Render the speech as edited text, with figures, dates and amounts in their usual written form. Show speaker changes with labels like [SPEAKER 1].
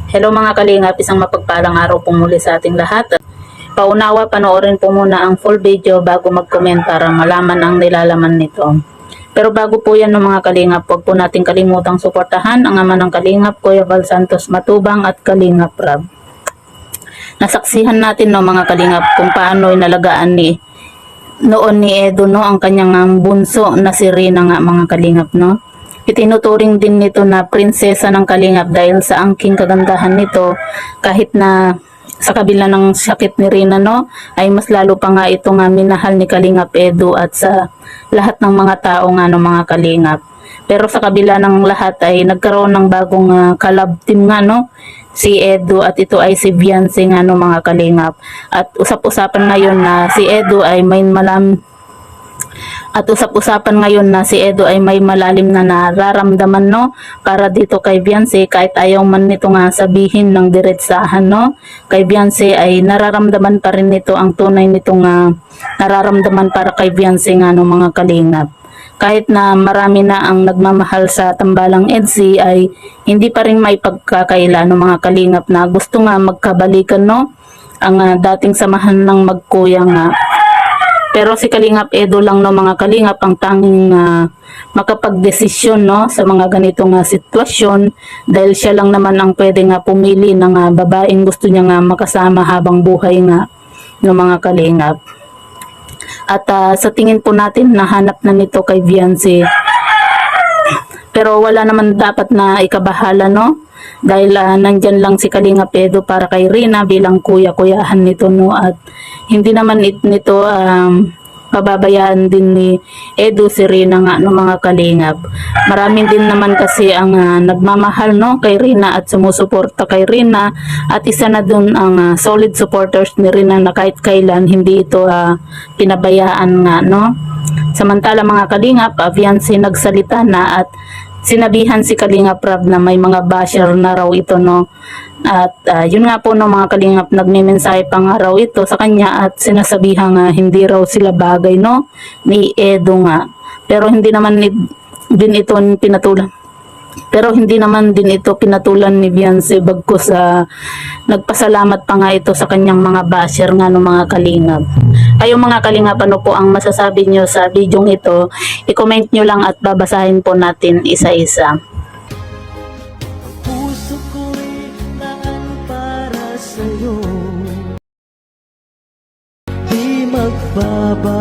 [SPEAKER 1] Hello mga kalingap, isang mapagpalang araw po muli sa ating lahat. Paunawa, panoorin po muna ang full video bago mag-comment para malaman ang nilalaman nito. Pero bago po yan mga kalingap, huwag po natin kalimutang suportahan ang ama ng kalingap, Kuya Val Santos Matubang at Kalingap Rab. Nasaksihan natin mga kalingap kung paano inalagaan noon ni Edo ang kanyang bunso na si Rina nga mga kalingap Itinuturing din nito na prinsesa ng kalingap dahil sa angking kagandahan nito kahit na sa kabila ng sakit ni Rina ay mas lalo pa nga ito nga minahal ni Kalingap Edo at sa lahat ng mga tao nga mga kalingap. Pero sa kabila ng lahat ay nagkaroon ng bagong collab team nga si Edo at ito ay si Beyonce nga mga kalingap. At usap-usapan ngayon na si Edo ay may malalim na nararamdaman para dito kay Beyonce kahit ayaw man nito nga sabihin ng diretsahan kay Beyonce ay nararamdaman pa rin nito ang tunay nitong nararamdaman para kay Beyonce nga mga kalingap. Kahit na marami na ang nagmamahal sa tambalang EDSI ay hindi pa rin may pagkakaila mga kalingap na gusto nga magkabalikan ang dating samahan ng magkuya nga. Pero si Kalingap Edo lang mga kalingap ang tanging makapagdesisyon sa mga ganitong sitwasyon dahil siya lang naman ang pwede nga pumili ng babaeng gusto niya nga makasama habang buhay nga mga kalingap. At sa tingin po natin nahanap na nito kay Beyonce. Pero wala naman dapat na ikabahala dahil nandyan lang si Kalingap Edo para kay Rina bilang kuya-kuyahan nito at hindi naman nito pababayaan din ni Edo si Rina nga mga kalingap. Marami din naman kasi ang nagmamahal kay Rina at sumusuporta kay Rina at isa na dun ang solid supporters ni Rina na kahit kailan hindi ito pinabayaan nga Samantala mga kalingap, Beyonce nagsalita na at sinabihan si Kalingap Rab na may mga basher na raw ito at yun nga po mga kalingap, nagme-mensahe pa nga raw ito sa kanya at sinasabihan nga hindi raw sila bagay ni Edo nga. Pero hindi naman din ito pinatulan ni Beyonce bagkus nagpasalamat pa nga ito sa kanyang mga basher nga mga kalingap. Kayo mga kalingap, ano po ang masasabi nyo sa video ito? I-comment nyo lang at babasahin po natin isa-isa.
[SPEAKER 2] Puso ko'y naan para sa'yo, di magbaba